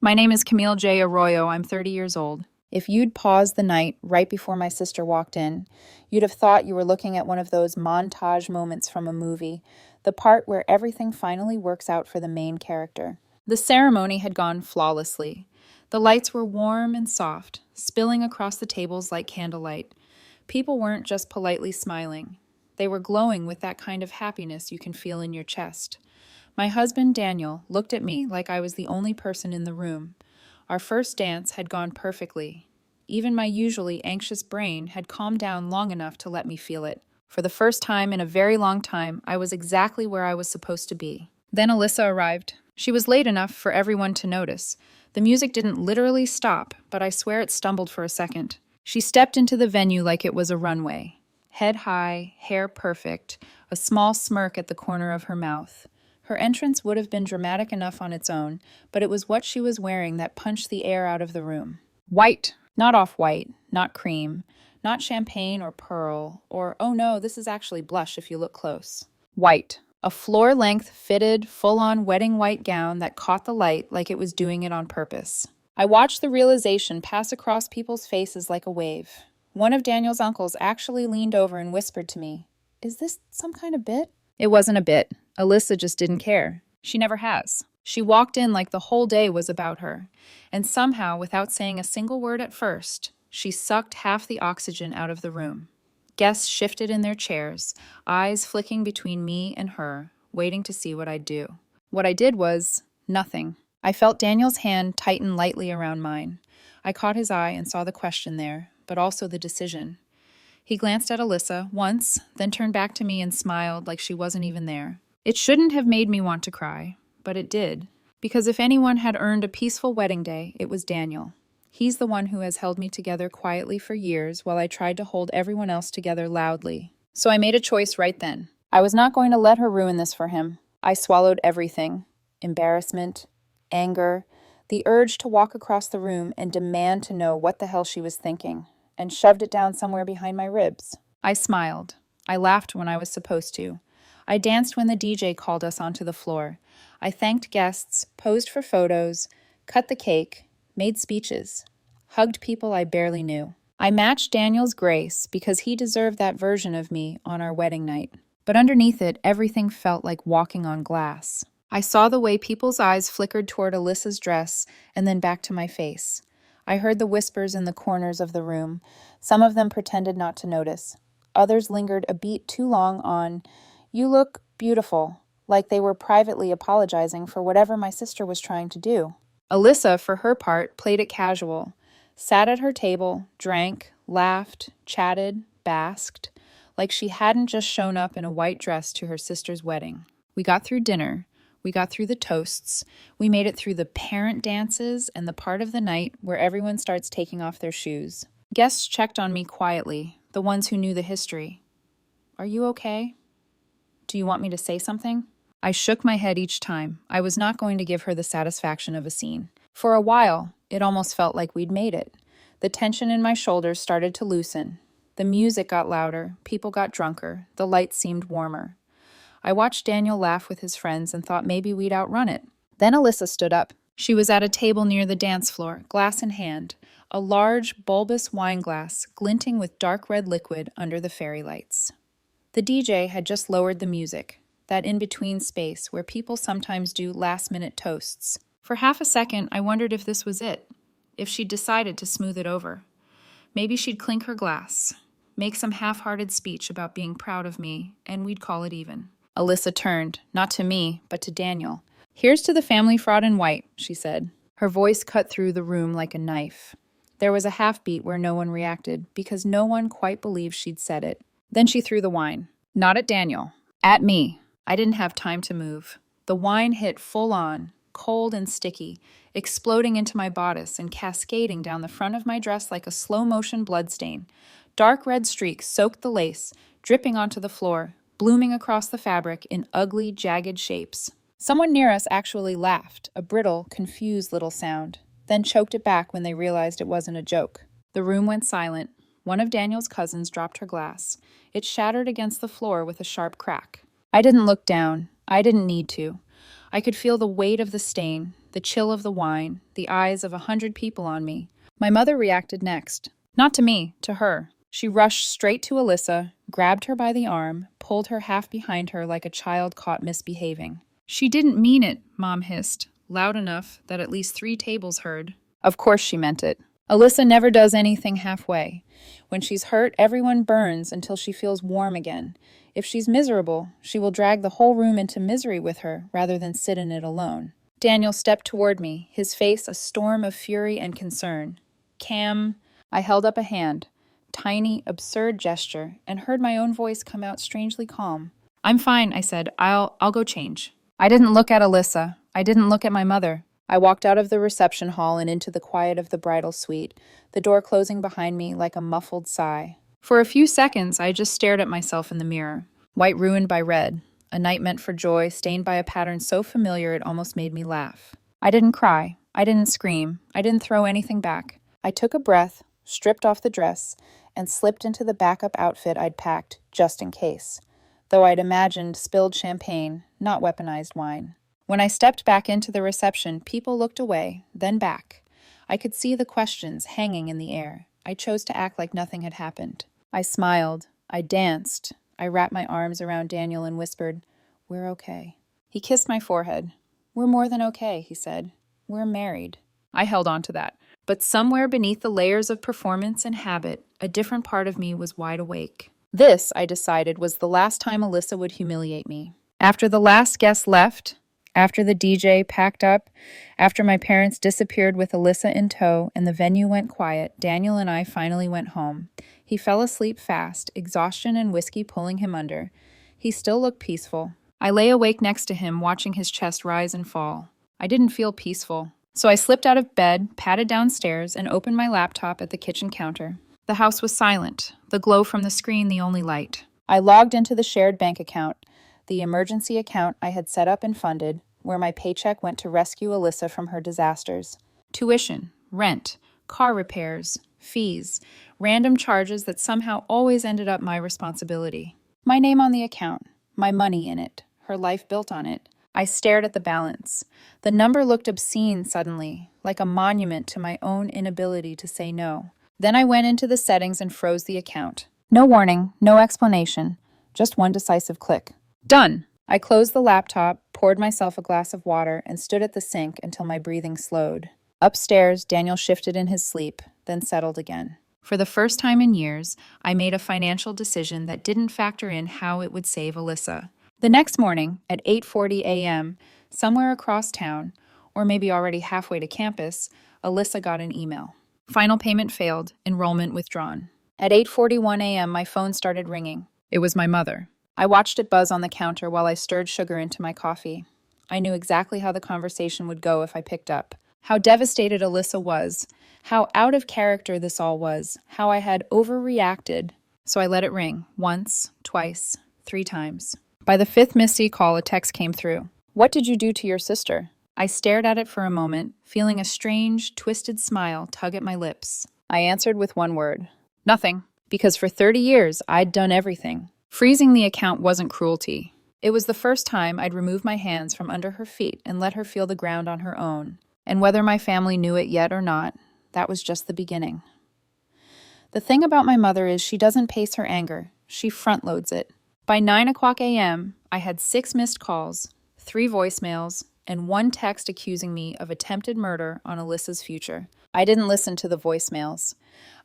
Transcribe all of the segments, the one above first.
My name is Camille J. Arroyo. I'm 30 years old. If you'd paused the night right before my sister walked in, you'd have thought you were looking at one of those montage moments from a movie, the part where everything finally works out for the main character. The ceremony had gone flawlessly. The lights were warm and soft, spilling across the tables like candlelight. People weren't just politely smiling. They were glowing with that kind of happiness you can feel in your chest. My husband, Daniel, looked at me like I was the only person in the room. Our first dance had gone perfectly. Even my usually anxious brain had calmed down long enough to let me feel it. For the first time in a very long time, I was exactly where I was supposed to be. Then Alyssa arrived. She was late enough for everyone to notice. The music didn't literally stop, but I swear it stumbled for a second. She stepped into the venue like it was a runway. Head high, hair perfect, a small smirk at the corner of her mouth. Her entrance would have been dramatic enough on its own, but it was what she was wearing that punched the air out of the room. White, not off-white, not cream, not champagne or pearl, or, oh no, this is actually blush if you look close. White, a floor-length, fitted, full-on wedding white gown that caught the light like it was doing it on purpose. I watched the realization pass across people's faces like a wave. One of Daniel's uncles actually leaned over and whispered to me, "Is this some kind of bit?" It wasn't a bit. Alyssa just didn't care. She never has. She walked in like the whole day was about her, and somehow, without saying a single word at first, she sucked half the oxygen out of the room. Guests shifted in their chairs, eyes flicking between me and her, waiting to see what I'd do. What I did was nothing. I felt Daniel's hand tighten lightly around mine. I caught his eye and saw the question there, but also the decision. He glanced at Alyssa once, then turned back to me and smiled like she wasn't even there. It shouldn't have made me want to cry, but it did. Because if anyone had earned a peaceful wedding day, it was Daniel. He's the one who has held me together quietly for years while I tried to hold everyone else together loudly. So I made a choice right then. I was not going to let her ruin this for him. I swallowed everything. Embarrassment, anger, the urge to walk across the room and demand to know what the hell she was thinking, and shoved it down somewhere behind my ribs. I smiled. I laughed when I was supposed to. I danced when the DJ called us onto the floor. I thanked guests, posed for photos, cut the cake, made speeches, hugged people I barely knew. I matched Daniel's grace because he deserved that version of me on our wedding night. But underneath it, everything felt like walking on glass. I saw the way people's eyes flickered toward Alyssa's dress and then back to my face. I heard the whispers in the corners of the room. Some of them pretended not to notice. Others lingered a beat too long on, "You look beautiful," like they were privately apologizing for whatever my sister was trying to do. Alyssa, for her part, played it casual. Sat at her table, drank, laughed, chatted, basked, like she hadn't just shown up in a white dress to her sister's wedding. We got through dinner. We got through the toasts. We made it through the parent dances and the part of the night where everyone starts taking off their shoes. Guests checked on me quietly, the ones who knew the history. "Are you okay? Do you want me to say something?" I shook my head each time. I was not going to give her the satisfaction of a scene. For a while, it almost felt like we'd made it. The tension in my shoulders started to loosen. The music got louder, people got drunker, the lights seemed warmer. I watched Daniel laugh with his friends and thought maybe we'd outrun it. Then Alyssa stood up. She was at a table near the dance floor, glass in hand, a large, bulbous wine glass glinting with dark red liquid under the fairy lights. The DJ had just lowered the music, that in-between space where people sometimes do last-minute toasts. For half a second, I wondered if this was it, if she'd decided to smooth it over. Maybe she'd clink her glass, make some half-hearted speech about being proud of me, and we'd call it even. Alyssa turned, not to me, but to Daniel. "Here's to the family fraud in white," she said. Her voice cut through the room like a knife. There was a half-beat where no one reacted, because no one quite believed she'd said it. Then she threw the wine. Not at Daniel. At me. I didn't have time to move. The wine hit full on, cold and sticky, exploding into my bodice and cascading down the front of my dress like a slow-motion bloodstain. Dark red streaks soaked the lace, dripping onto the floor, blooming across the fabric in ugly, jagged shapes. Someone near us actually laughed, a brittle, confused little sound, then choked it back when they realized it wasn't a joke. The room went silent. One of Daniel's cousins dropped her glass. It shattered against the floor with a sharp crack. I didn't look down. I didn't need to. I could feel the weight of the stain, the chill of the wine, the eyes of 100 people on me. My mother reacted next. Not to me, to her. She rushed straight to Alyssa, grabbed her by the arm, pulled her half behind her like a child caught misbehaving. She didn't mean it, Mom hissed, loud enough that at least 3 tables heard. Of course she meant it. Alyssa never does anything halfway. When she's hurt, everyone burns until she feels warm again. If she's miserable, she will drag the whole room into misery with her rather than sit in it alone. Daniel stepped toward me, his face a storm of fury and concern. Cam, I held up a hand, tiny, absurd gesture, and heard my own voice come out strangely calm. I'm fine, I said. I'll go change. I didn't look at Alyssa. I didn't look at my mother. I walked out of the reception hall and into the quiet of the bridal suite, the door closing behind me like a muffled sigh. For a few seconds, I just stared at myself in the mirror, white ruined by red, a night meant for joy, stained by a pattern so familiar it almost made me laugh. I didn't cry. I didn't scream. I didn't throw anything back. I took a breath, stripped off the dress, and slipped into the backup outfit I'd packed just in case, though I'd imagined spilled champagne, not weaponized wine. When I stepped back into the reception, people looked away, then back. I could see the questions hanging in the air. I chose to act like nothing had happened. I smiled. I danced. I wrapped my arms around Daniel and whispered, "We're okay." He kissed my forehead. "We're more than okay," he said. "We're married." I held on to that. But somewhere beneath the layers of performance and habit, a different part of me was wide awake. This, I decided, was the last time Alyssa would humiliate me. After the last guest left, after the DJ packed up, after my parents disappeared with Alyssa in tow and the venue went quiet, Daniel and I finally went home. He fell asleep fast, exhaustion and whiskey pulling him under. He still looked peaceful. I lay awake next to him, watching his chest rise and fall. I didn't feel peaceful. So I slipped out of bed, padded downstairs, and opened my laptop at the kitchen counter. The house was silent, the glow from the screen the only light. I logged into the shared bank account, the emergency account I had set up and funded, where my paycheck went to rescue Alyssa from her disasters. Tuition, rent, car repairs, fees, random charges that somehow always ended up my responsibility. My name on the account, my money in it, her life built on it. I stared at the balance. The number looked obscene suddenly, like a monument to my own inability to say no. Then I went into the settings and froze the account. No warning, no explanation, just one decisive click. Done! I closed the laptop, poured myself a glass of water, and stood at the sink until my breathing slowed. Upstairs, Daniel shifted in his sleep, then settled again. For the first time in years, I made a financial decision that didn't factor in how it would save Alyssa. The next morning, at 8:40 a.m., somewhere across town, or maybe already halfway to campus, Alyssa got an email. Final payment failed, enrollment withdrawn. At 8:41 a.m., my phone started ringing. It was my mother. I watched it buzz on the counter while I stirred sugar into my coffee. I knew exactly how the conversation would go if I picked up. How devastated Alyssa was, how out of character this all was, how I had overreacted. So I let it ring, once, twice, 3 times. By the 5th missed call, a text came through. "What did you do to your sister?" I stared at it for a moment, feeling a strange, twisted smile tug at my lips. I answered with one word. Nothing. Because for 30 years, I'd done everything. Freezing the account wasn't cruelty. It was the first time I'd removed my hands from under her feet and let her feel the ground on her own. And whether my family knew it yet or not, that was just the beginning. The thing about my mother is she doesn't pace her anger. She front-loads it. By 9 o'clock a.m., I had 6 missed calls, 3 voicemails, and 1 text accusing me of attempted murder on Alyssa's future. I didn't listen to the voicemails.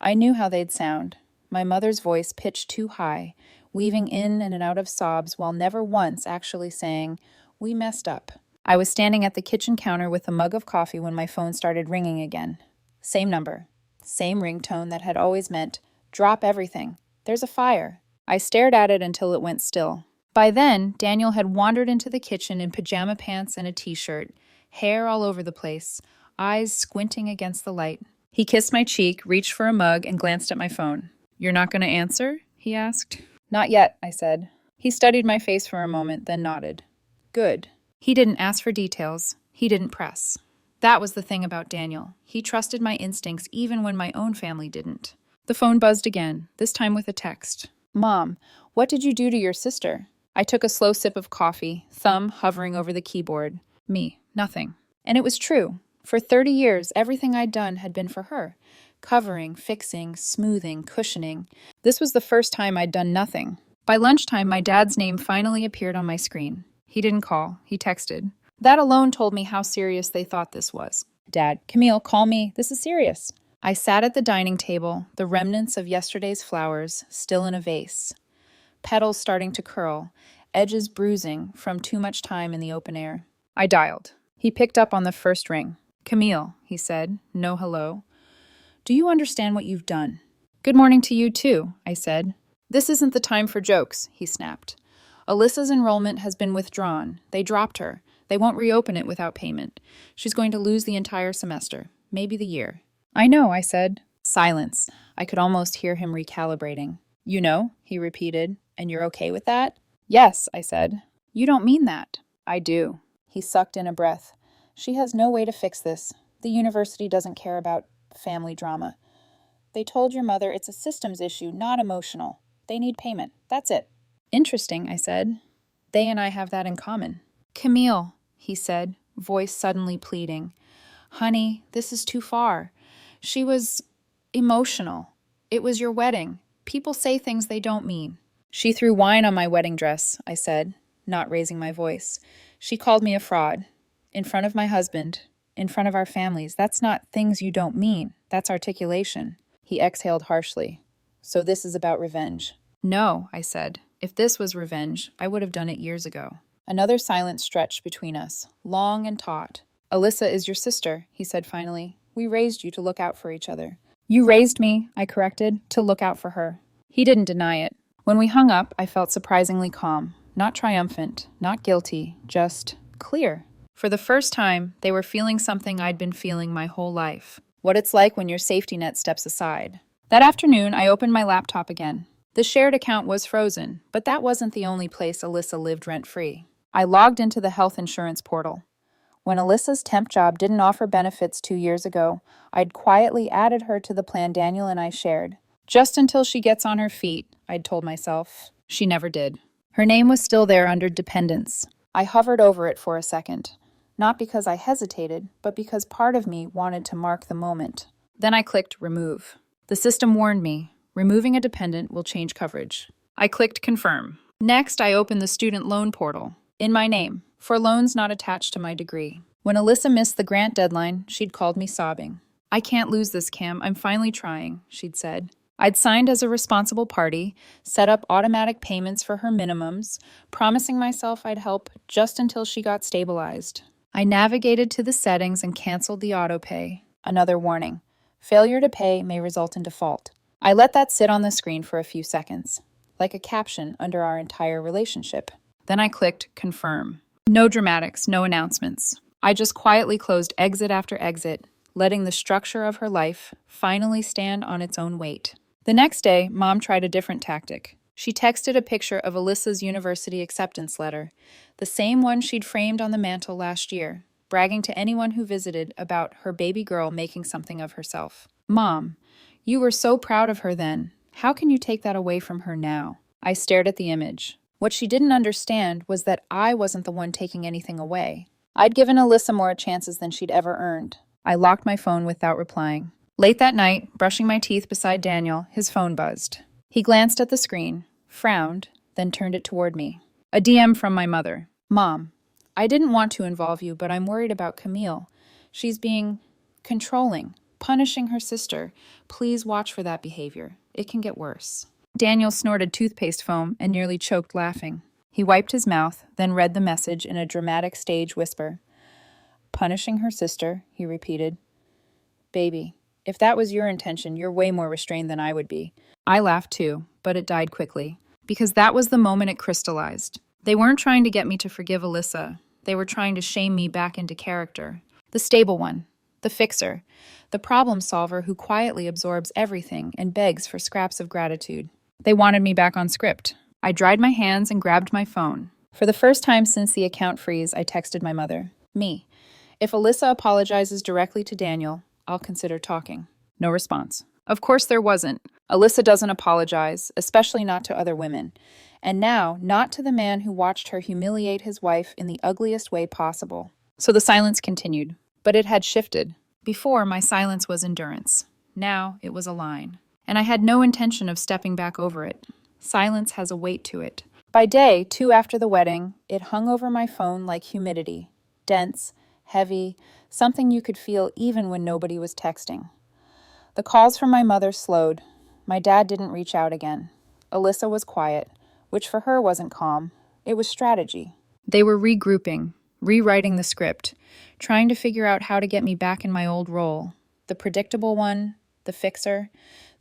I knew how they'd sound. My mother's voice pitched too high, weaving in and out of sobs while never once actually saying, "We messed up." I was standing at the kitchen counter with a mug of coffee when my phone started ringing again. Same number, same ringtone that had always meant, "Drop everything. There's a fire." I stared at it until it went still. By then, Daniel had wandered into the kitchen in pajama pants and a t-shirt, hair all over the place, eyes squinting against the light. He kissed my cheek, reached for a mug, and glanced at my phone. "You're not going to answer?" he asked. "Not yet," I said. He studied my face for a moment, then nodded. Good. He didn't ask for details. He didn't press. That was the thing about Daniel. He trusted my instincts even when my own family didn't. The phone buzzed again, this time with a text. "Mom, what did you do to your sister?" I took a slow sip of coffee, thumb hovering over the keyboard. Me, nothing. And it was true. For 30 years, everything I'd done had been for her. Covering, fixing, smoothing, cushioning. This was the first time I'd done nothing. By lunchtime, my dad's name finally appeared on my screen. He didn't call, he texted. That alone told me how serious they thought this was. Dad, Camille, call me. This is serious. I sat at the dining table, the remnants of yesterday's flowers still in a vase. Petals starting to curl, edges bruising from too much time in the open air. I dialed. He picked up on the first ring. Camille, he said, no hello. Do you understand what you've done? Good morning to you too, I said. This isn't the time for jokes, he snapped. Alyssa's enrollment has been withdrawn. They dropped her. They won't reopen it without payment. She's going to lose the entire semester, maybe the year. I know, I said. Silence. I could almost hear him recalibrating. You know, he repeated, and you're okay with that? Yes, I said. You don't mean that. I do. He sucked in a breath. She has no way to fix this. The university doesn't care about family drama. They told your mother it's a systems issue, not emotional. They need payment. That's it. Interesting, I said. They and I have that in common. Camille, he said, voice suddenly pleading. Honey, this is too far. She was emotional. It was your wedding. People say things they don't mean. She threw wine on my wedding dress, I said, not raising my voice. She called me a fraud. In front of my husband. In front of our families. That's not things you don't mean. That's articulation. He exhaled harshly. So this is about revenge. No, I said. If this was revenge, I would have done it years ago. Another silence stretched between us, long and taut. Alyssa is your sister, he said finally. We raised you to look out for each other. You raised me, I corrected, to look out for her. He didn't deny it. When we hung up, I felt surprisingly calm. Not triumphant, not guilty, just clear. For the first time, they were feeling something I'd been feeling my whole life. What it's like when your safety net steps aside. That afternoon, I opened my laptop again. The shared account was frozen, but that wasn't the only place Alyssa lived rent-free. I logged into the health insurance portal. When Alyssa's temp job didn't offer benefits 2 years ago, I'd quietly added her to the plan Daniel and I shared. Just until she gets on her feet, I'd told myself. She never did. Her name was still there under dependents. I hovered over it for a second. Not because I hesitated, but because part of me wanted to mark the moment. Then I clicked remove. The system warned me, removing a dependent will change coverage. I clicked confirm. Next, I opened the student loan portal. In my name, for loans not attached to my degree. When Alyssa missed the grant deadline, she'd called me sobbing. I can't lose this, Cam. I'm finally trying, she'd said. I'd signed as a responsible party, set up automatic payments for her minimums, promising myself I'd help just until she got stabilized. I navigated to the settings and canceled the autopay. Another warning. Failure to pay may result in default. I let that sit on the screen for a few seconds, like a caption under our entire relationship. Then I clicked confirm. No dramatics, no announcements. I just quietly closed exit after exit, letting the structure of her life finally stand on its own weight. The next day, Mom tried a different tactic. She texted a picture of Alyssa's university acceptance letter, the same one she'd framed on the mantel last year, bragging to anyone who visited about her baby girl making something of herself. Mom, you were so proud of her then. How can you take that away from her now? I stared at the image. What she didn't understand was that I wasn't the one taking anything away. I'd given Alyssa more chances than she'd ever earned. I locked my phone without replying. Late that night, brushing my teeth beside Daniel, his phone buzzed. He glanced at the screen, frowned, then turned it toward me. A DM from my mother. Mom, I didn't want to involve you, but I'm worried about Camille. She's being controlling, punishing her sister. Please watch for that behavior. It can get worse. Daniel snorted toothpaste foam and nearly choked laughing. He wiped his mouth, then read the message in a dramatic stage whisper. Punishing her sister, he repeated. Baby, if that was your intention, you're way more restrained than I would be. I laughed too, but it died quickly, because that was the moment it crystallized. They weren't trying to get me to forgive Alyssa. They were trying to shame me back into character. The stable one, the fixer, the problem solver who quietly absorbs everything and begs for scraps of gratitude. They wanted me back on script. I dried my hands and grabbed my phone. For the first time since the account freeze, I texted my mother. Me. If Alyssa apologizes directly to Daniel, I'll consider talking. No response. Of course there wasn't. Alyssa doesn't apologize, especially not to other women. And now, not to the man who watched her humiliate his wife in the ugliest way possible. So the silence continued, but it had shifted. Before, my silence was endurance. Now, it was a line. And I had no intention of stepping back over it. Silence has a weight to it. By day, 2 after the wedding, it hung over my phone like humidity. Dense, heavy, something you could feel even when nobody was texting. The calls from my mother slowed. My dad didn't reach out again. Alyssa was quiet, which for her wasn't calm. It was strategy. They were regrouping, rewriting the script, trying to figure out how to get me back in my old role. The predictable one, the fixer,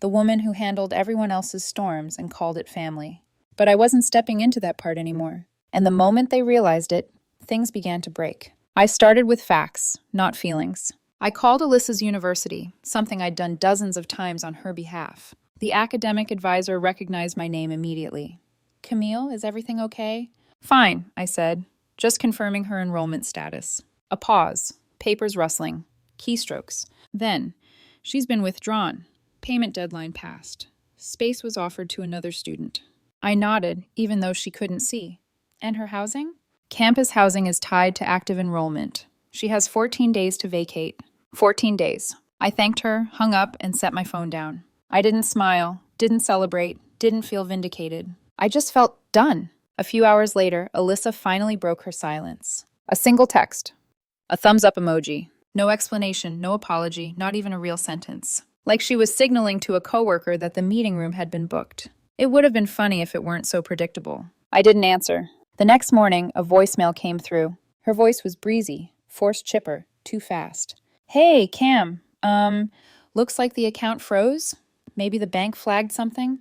the woman who handled everyone else's storms and called it family. But I wasn't stepping into that part anymore. And the moment they realized it, things began to break. I started with facts, not feelings. I called Alyssa's university, something I'd done dozens of times on her behalf. The academic advisor recognized my name immediately. "Camille, is everything okay?" "Fine," I said, just confirming her enrollment status. A pause, papers rustling, keystrokes. Then, "She's been withdrawn. Payment deadline passed. Space was offered to another student." I nodded, even though she couldn't see. "And her housing?" "Campus housing is tied to active enrollment. She has 14 days to vacate." 14 days. I thanked her, hung up, and set my phone down. I didn't smile, didn't celebrate, didn't feel vindicated. I just felt done. A few hours later, Alyssa finally broke her silence. A single text. A thumbs up emoji. No explanation, no apology, not even a real sentence. Like she was signaling to a coworker that the meeting room had been booked. It would have been funny if it weren't so predictable. I didn't answer. The next morning, a voicemail came through. Her voice was breezy, forced chipper, too fast. "Hey, Cam, looks like the account froze? Maybe the bank flagged something?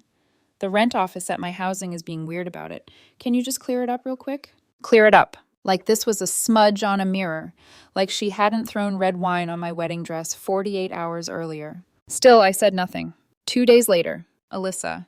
The rent office at my housing is being weird about it. Can you just clear it up real quick?" Clear it up. Like this was a smudge on a mirror. Like she hadn't thrown red wine on my wedding dress 48 hours earlier. Still, I said nothing. 2 days later, Alyssa.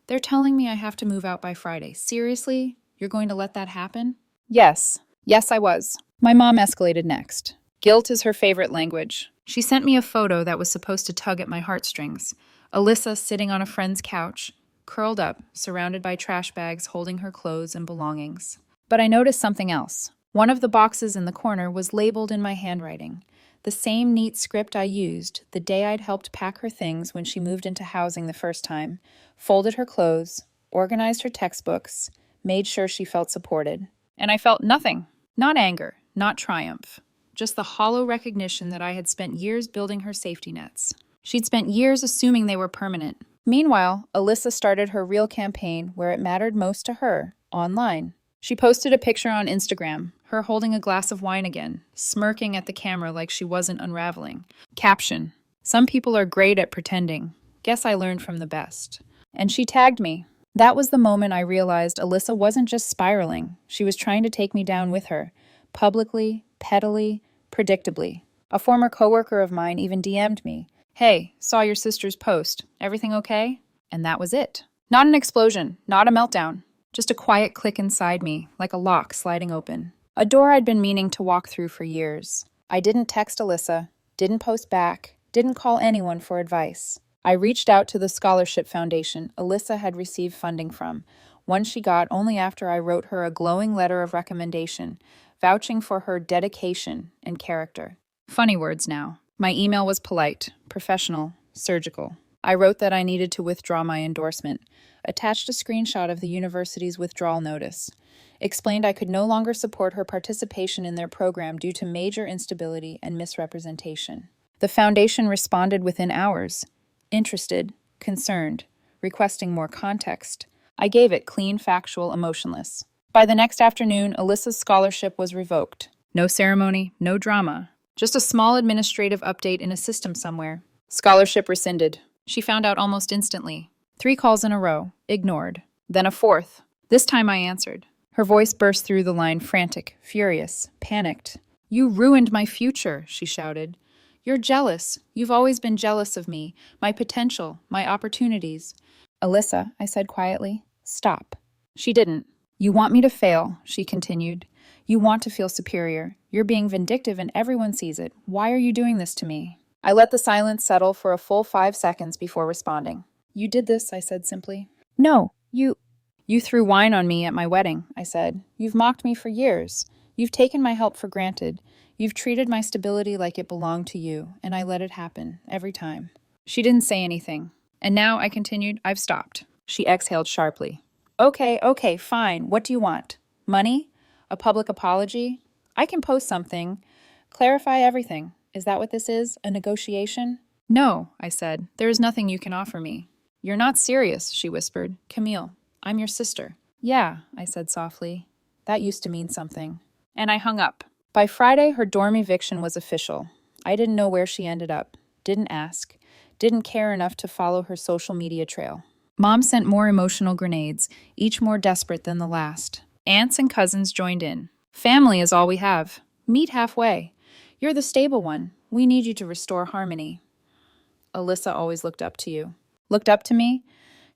"They're telling me I have to move out by Friday. Seriously? You're going to let that happen?" Yes. Yes, I was. My mom escalated next. Guilt is her favorite language. She sent me a photo that was supposed to tug at my heartstrings. Alyssa sitting on a friend's couch, curled up, surrounded by trash bags holding her clothes and belongings. But I noticed something else. One of the boxes in the corner was labeled in my handwriting. The same neat script I used the day I'd helped pack her things when she moved into housing the first time, folded her clothes, organized her textbooks, made sure she felt supported. And I felt nothing. Not anger, not triumph. Just the hollow recognition that I had spent years building her safety nets. She'd spent years assuming they were permanent. Meanwhile, Alyssa started her real campaign where it mattered most to her, online. She posted a picture on Instagram, her holding a glass of wine again, smirking at the camera like she wasn't unraveling. Caption: "Some people are great at pretending. Guess I learned from the best." And she tagged me. That was the moment I realized Alyssa wasn't just spiraling. She was trying to take me down with her. Publicly, pettily, predictably. A former coworker of mine even DM'd me. "Hey, saw your sister's post. Everything okay?" And that was it. Not an explosion, not a meltdown. Just a quiet click inside me, like a lock sliding open. A door I'd been meaning to walk through for years. I didn't text Alyssa, didn't post back, didn't call anyone for advice. I reached out to the scholarship foundation Alyssa had received funding from, one she got only after I wrote her a glowing letter of recommendation, vouching for her dedication and character. Funny words now. My email was polite, professional, surgical. I wrote that I needed to withdraw my endorsement, attached a screenshot of the university's withdrawal notice, explained I could no longer support her participation in their program due to major instability and misrepresentation. The foundation responded within hours. Interested, concerned, requesting more context. I gave it clean, factual, emotionless. By the next afternoon, Alyssa's scholarship was revoked. No ceremony, no drama. Just a small administrative update in a system somewhere. Scholarship rescinded. She found out almost instantly. 3 calls in a row. Ignored. Then a 4th. This time I answered. Her voice burst through the line, frantic, furious, panicked. "You ruined my future," she shouted. "You're jealous. You've always been jealous of me, my potential, my opportunities." "Alyssa," I said quietly, "stop." She didn't. "You want me to fail," she continued. "You want to feel superior. You're being vindictive and everyone sees it. Why are you doing this to me?" I let the silence settle for a full 5 seconds before responding. "You did this," I said simply. "No, you threw wine on me at my wedding," I said. "You've mocked me for years. You've taken my help for granted. You've treated my stability like it belonged to you, and I let it happen, every time. She didn't say anything. And now, I continued, I've stopped. She exhaled sharply. Okay, fine. What do you want? Money? A public apology? I can post something. Clarify everything. Is that what this is? A negotiation? No, I said. There is nothing you can offer me. You're not serious, she whispered. Camille, I'm your sister. Yeah, I said softly. That used to mean something. And I hung up. By Friday, her dorm eviction was official. I didn't know where she ended up. Didn't ask. Didn't care enough to follow her social media trail. Mom sent more emotional grenades, each more desperate than the last. Aunts and cousins joined in. Family is all we have. Meet halfway. You're the stable one. We need you to restore harmony. Alyssa always looked up to you. Looked up to me?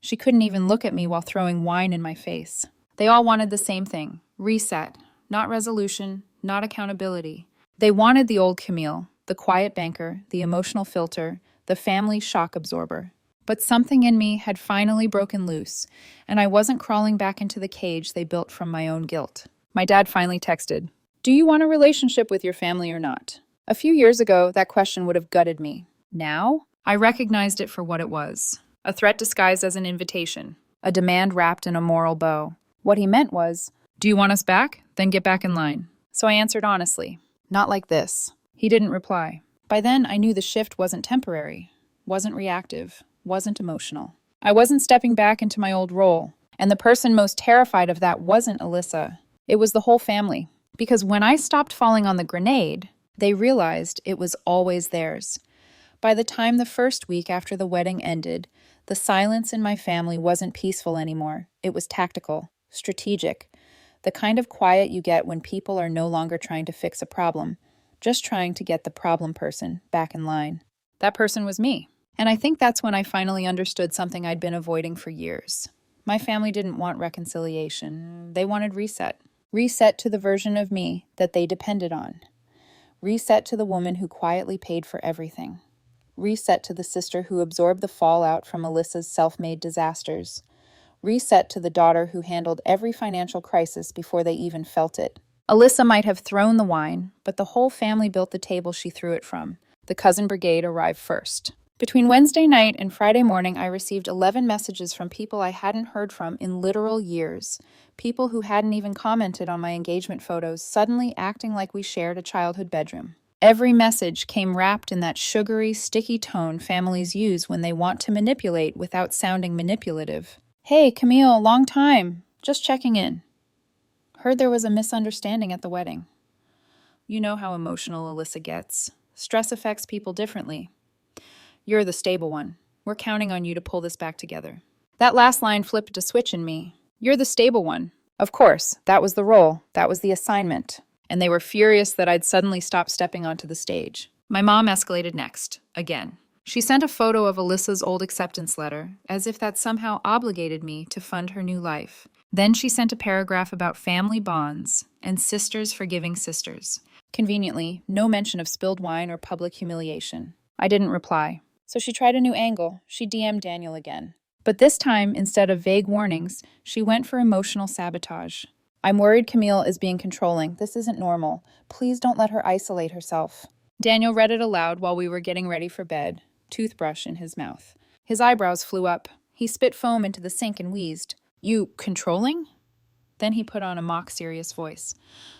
She couldn't even look at me while throwing wine in my face. They all wanted the same thing. Reset. Not resolution, not accountability. They wanted the old Camille, the quiet banker, the emotional filter, the family shock absorber. But something in me had finally broken loose, and I wasn't crawling back into the cage they built from my own guilt. My dad finally texted, "Do you want a relationship with your family or not?" A few years ago, that question would have gutted me. Now, I recognized it for what it was. A threat disguised as an invitation. A demand wrapped in a moral bow. What he meant was, "Do you want us back? Then get back in line." So I answered honestly, "Not like this." He didn't reply. By then, I knew the shift wasn't temporary, wasn't reactive, wasn't emotional. I wasn't stepping back into my old role. And the person most terrified of that wasn't Alyssa. It was the whole family. Because when I stopped falling on the grenade, they realized it was always theirs. By the time the first week after the wedding ended, the silence in my family wasn't peaceful anymore. It was tactical, strategic. The kind of quiet you get when people are no longer trying to fix a problem, just trying to get the problem person back in line. That person was me. And I think that's when I finally understood something I'd been avoiding for years. My family didn't want reconciliation. They wanted reset. Reset to the version of me that they depended on. Reset to the woman who quietly paid for everything. Reset to the sister who absorbed the fallout from Alyssa's self-made disasters. Reset to the daughter who handled every financial crisis before they even felt it. Alyssa might have thrown the wine, but the whole family built the table she threw it from. The cousin brigade arrived first. Between Wednesday night and Friday morning, I received 11 messages from people I hadn't heard from in literal years. People who hadn't even commented on my engagement photos, suddenly acting like we shared a childhood bedroom. Every message came wrapped in that sugary, sticky tone families use when they want to manipulate without sounding manipulative. "Hey, Camille, long time. Just checking in. Heard there was a misunderstanding at the wedding." You know how emotional Alyssa gets. Stress affects people differently. "You're the stable one. We're counting on you to pull this back together." That last line flipped a switch in me. You're the stable one. Of course, that was the role. That was the assignment. And they were furious that I'd suddenly stopped stepping onto the stage. My mom escalated next, again. She sent a photo of Alyssa's old acceptance letter, as if that somehow obligated me to fund her new life. Then she sent a paragraph about family bonds and sisters forgiving sisters. Conveniently, no mention of spilled wine or public humiliation. I didn't reply. So she tried a new angle. She DM'd Daniel again. But this time, instead of vague warnings, she went for emotional sabotage. "I'm worried Camille is being controlling. This isn't normal. Please don't let her isolate herself." Daniel read it aloud while we were getting ready for bed, toothbrush in his mouth. His eyebrows flew up. He spit foam into the sink and wheezed. "You controlling?" Then he put on a mock-serious voice.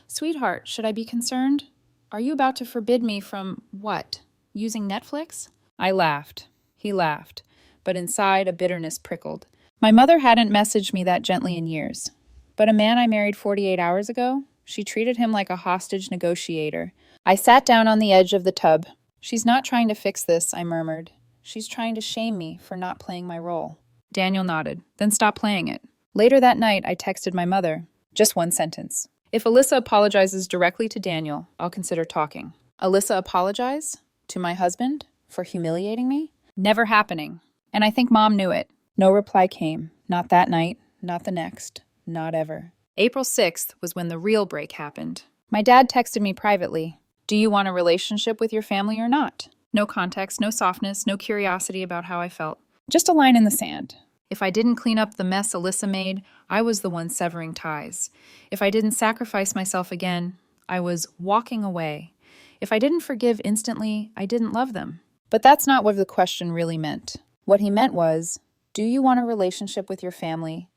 "Sweetheart, should I be concerned? Are you about to forbid me from, what, using Netflix?" I laughed. He laughed. But inside, a bitterness prickled. My mother hadn't messaged me that gently in years. But a man I married 48 hours ago, she treated him like a hostage negotiator. I sat down on the edge of the tub. "She's not trying to fix this," I murmured. "She's trying to shame me for not playing my role." Daniel nodded. "Then stop playing it." Later that night, I texted my mother. Just one sentence. "If Alyssa apologizes directly to Daniel, I'll consider talking." Alyssa apologize? To my husband? For humiliating me? Never happening. And I think Mom knew it. No reply came. Not that night, not the next, not ever. April 6th was when the real break happened. My dad texted me privately. "Do you want a relationship with your family or not?" No context, no softness, no curiosity about how I felt. Just a line in the sand. If I didn't clean up the mess Alyssa made, I was the one severing ties. If I didn't sacrifice myself again, I was walking away. If I didn't forgive instantly, I didn't love them. But that's not what the question really meant. What he meant was, do you want a relationship with your family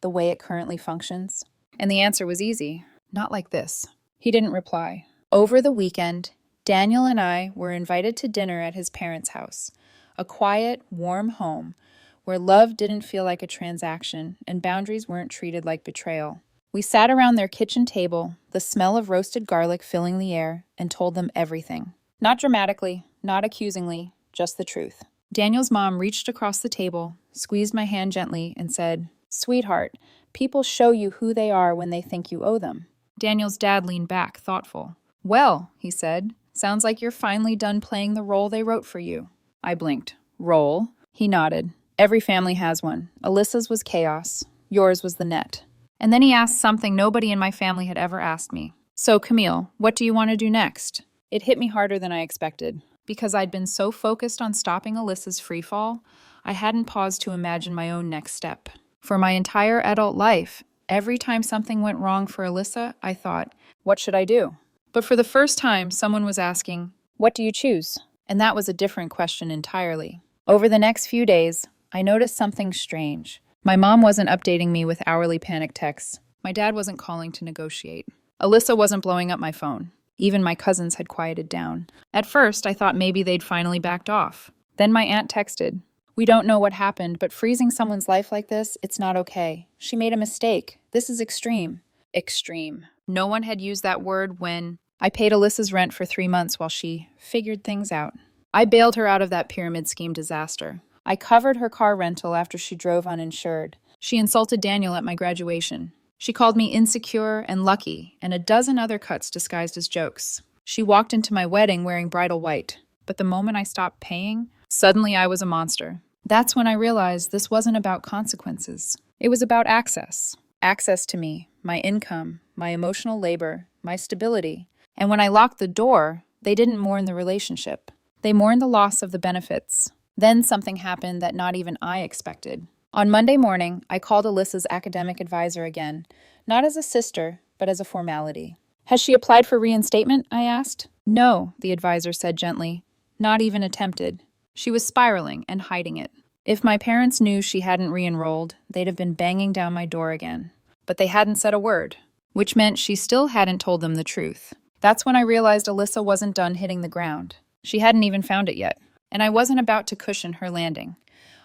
the way it currently functions? And the answer was easy. Not like this. He didn't reply. Over the weekend, Daniel and I were invited to dinner at his parents' house, a quiet, warm home where love didn't feel like a transaction and boundaries weren't treated like betrayal. We sat around their kitchen table, the smell of roasted garlic filling the air, and told them everything. Not dramatically, not accusingly, just the truth. Daniel's mom reached across the table, squeezed my hand gently, and said, "Sweetheart, people show you who they are when they think you owe them." Daniel's dad leaned back, thoughtful. "Well," he said, "sounds like you're finally done playing the role they wrote for you." I blinked. "Role?" He nodded. "Every family has one. Alyssa's was chaos. Yours was the net." And then he asked something nobody in my family had ever asked me. "So, Camille, what do you want to do next?" It hit me harder than I expected. Because I'd been so focused on stopping Alyssa's freefall, I hadn't paused to imagine my own next step. For my entire adult life, every time something went wrong for Alyssa, I thought, what should I do? But for the first time, someone was asking, what do you choose? And that was a different question entirely. Over the next few days, I noticed something strange. My mom wasn't updating me with hourly panic texts. My dad wasn't calling to negotiate. Alyssa wasn't blowing up my phone. Even my cousins had quieted down. At first, I thought maybe they'd finally backed off. Then my aunt texted, "We don't know what happened, but freezing someone's life like this, it's not okay. She made a mistake. This is extreme." Extreme. No one had used that word when I paid Alyssa's rent for 3 months while she figured things out. I bailed her out of that pyramid scheme disaster. I covered her car rental after she drove uninsured. She insulted Daniel at my graduation. She called me insecure and lucky, and a dozen other cuts disguised as jokes. She walked into my wedding wearing bridal white, but the moment I stopped paying, suddenly I was a monster. That's when I realized this wasn't about consequences. It was about access. Access to me, my income, my emotional labor, my stability. And when I locked the door, they didn't mourn the relationship. They mourned the loss of the benefits. Then something happened that not even I expected. On Monday morning, I called Alyssa's academic advisor again, not as a sister, but as a formality. "Has she applied for reinstatement?" I asked. "No," the advisor said gently. "Not even attempted." She was spiraling and hiding it. If my parents knew she hadn't re-enrolled, they'd have been banging down my door again. But they hadn't said a word, which meant she still hadn't told them the truth. That's when I realized Alyssa wasn't done hitting the ground. She hadn't even found it yet, and I wasn't about to cushion her landing.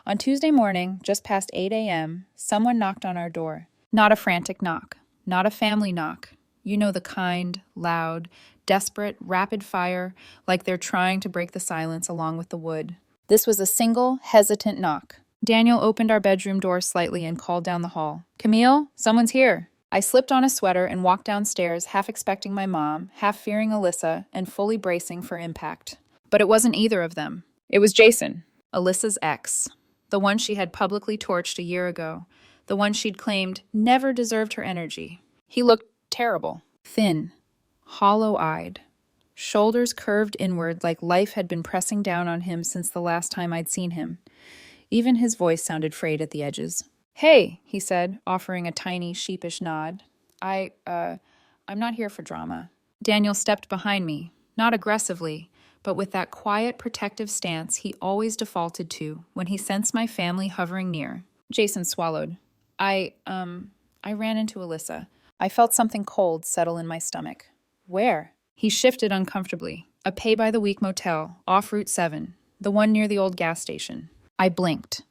On Tuesday morning, just past 8 a.m., someone knocked on our door. Not a frantic knock, not a family knock. You know, the kind, loud, desperate, rapid fire, like they're trying to break the silence along with the wood. This was a single, hesitant knock. Daniel opened our bedroom door slightly and called down the hall. "Camille, someone's here." I slipped on a sweater and walked downstairs, half expecting my mom, half fearing Alyssa, and fully bracing for impact. But it wasn't either of them. It was Jason, Alyssa's ex. The one she had publicly torched a year ago. The one she'd claimed never deserved her energy. He looked terrible. Thin. Hollow-eyed. Shoulders curved inward like life had been pressing down on him since the last time I'd seen him. Even his voice sounded frayed at the edges. "Hey," he said, offering a tiny, sheepish nod. I'm not here for drama." Daniel stepped behind me, not aggressively, but with that quiet, protective stance he always defaulted to when he sensed my family hovering near. Jason swallowed. I ran into Alyssa. I felt something cold settle in my stomach. "Where?" He shifted uncomfortably. "A pay-by-the-week motel, off Route 7, the one near the old gas station." I blinked.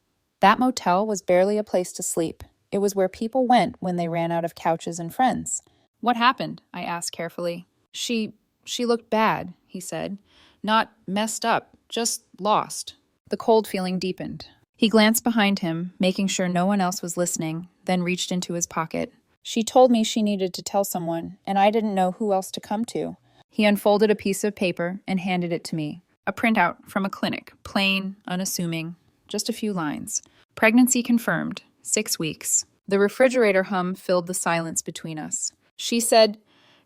That motel was barely a place to sleep. It was where people went when they ran out of couches and friends. "What happened?" I asked carefully. She looked bad," he said. "Not messed up, just lost." The cold feeling deepened. He glanced behind him, making sure no one else was listening, then reached into his pocket. "She told me she needed to tell someone, and I didn't know who else to come to." He unfolded a piece of paper and handed it to me. A printout from a clinic, plain, unassuming, just a few lines. "Pregnancy confirmed, 6 weeks." The refrigerator hum filled the silence between us. "She said,"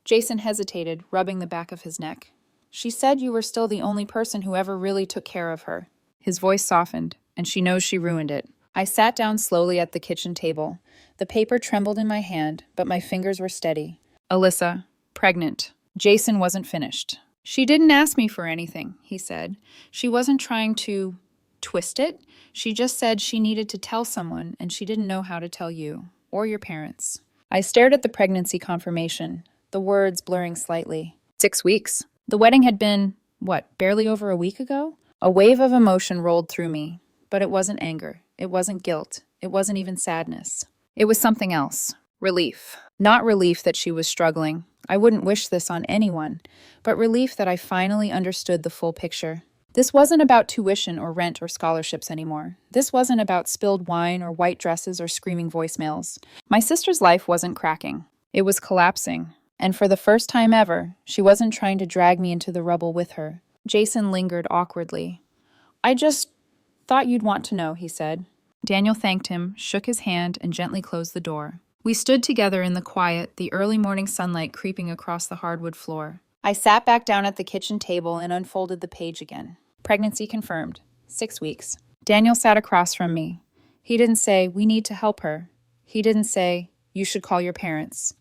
Jason hesitated, rubbing the back of his neck. "She said you were still the only person who ever really took care of her." His voice softened, "and she knows she ruined it." I sat down slowly at the kitchen table. The paper trembled in my hand, but my fingers were steady. "Alyssa, Pregnant. Jason wasn't finished. She didn't ask me for anything, he said. She wasn't trying to twist it. She just said she needed to tell someone and she didn't know how to tell you or your parents. I stared at the pregnancy confirmation, the words blurring slightly. 6 weeks. The wedding had been, barely over a week ago? A wave of emotion rolled through me, but it wasn't anger. It wasn't guilt. It wasn't even sadness. It was something else. Relief. Not relief that she was struggling. I wouldn't wish this on anyone, but relief that I finally understood the full picture. This wasn't about tuition or rent or scholarships anymore. This wasn't about spilled wine or white dresses or screaming voicemails. My sister's life wasn't cracking. It was collapsing. And for the first time ever, she wasn't trying to drag me into the rubble with her. Jason lingered awkwardly. I just thought you'd want to know, he said. Daniel thanked him, shook his hand, and gently closed the door. We stood together in the quiet, the early morning sunlight creeping across the hardwood floor. I sat back down at the kitchen table and unfolded the page again. Pregnancy confirmed. 6 weeks. Daniel sat across from me. He didn't say, we need to help her. He didn't say, you should call your parents.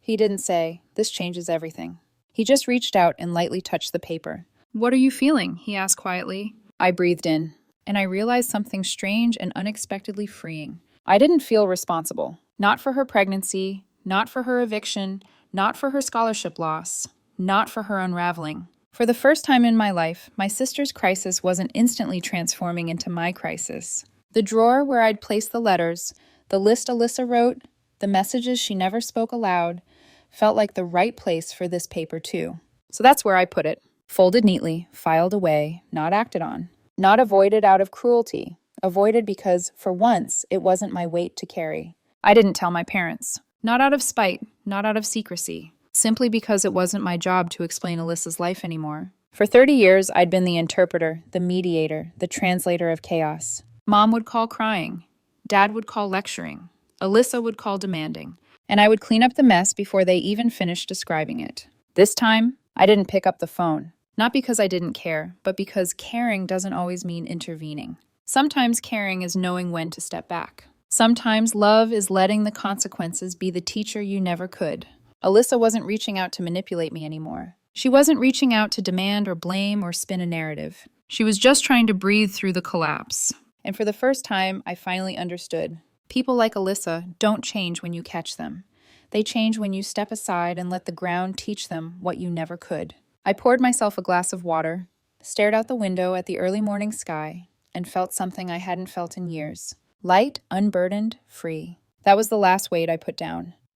He didn't say, this changes everything. He just reached out and lightly touched the paper. What are you feeling? He asked quietly. I breathed in, and I realized something strange and unexpectedly freeing. I didn't feel responsible. Not for her pregnancy, not for her eviction, not for her scholarship loss, not for her unraveling. For the first time in my life, my sister's crisis wasn't instantly transforming into my crisis. The drawer where I'd placed the letters, the list Alyssa wrote, the messages she never spoke aloud, felt like the right place for this paper too. So that's where I put it. Folded neatly, filed away, not acted on. Not avoided out of cruelty. Avoided because, for once, it wasn't my weight to carry. I didn't tell my parents. Not out of spite, not out of secrecy. Simply because it wasn't my job to explain Alyssa's life anymore. For 30 years, I'd been the interpreter, the mediator, the translator of chaos. Mom would call crying. Dad would call lecturing. Alyssa would call demanding. And I would clean up the mess before they even finished describing it. This time, I didn't pick up the phone. Not because I didn't care, but because caring doesn't always mean intervening. Sometimes caring is knowing when to step back. Sometimes love is letting the consequences be the teacher you never could. Alyssa wasn't reaching out to manipulate me anymore. She wasn't reaching out to demand or blame or spin a narrative. She was just trying to breathe through the collapse. And for the first time, I finally understood. People like Alyssa don't change when you catch them. They change when you step aside and let the ground teach them what you never could. I poured myself a glass of water, stared out the window at the early morning sky, and felt something I hadn't felt in years. Light, unburdened, free. That was the last weight I put down.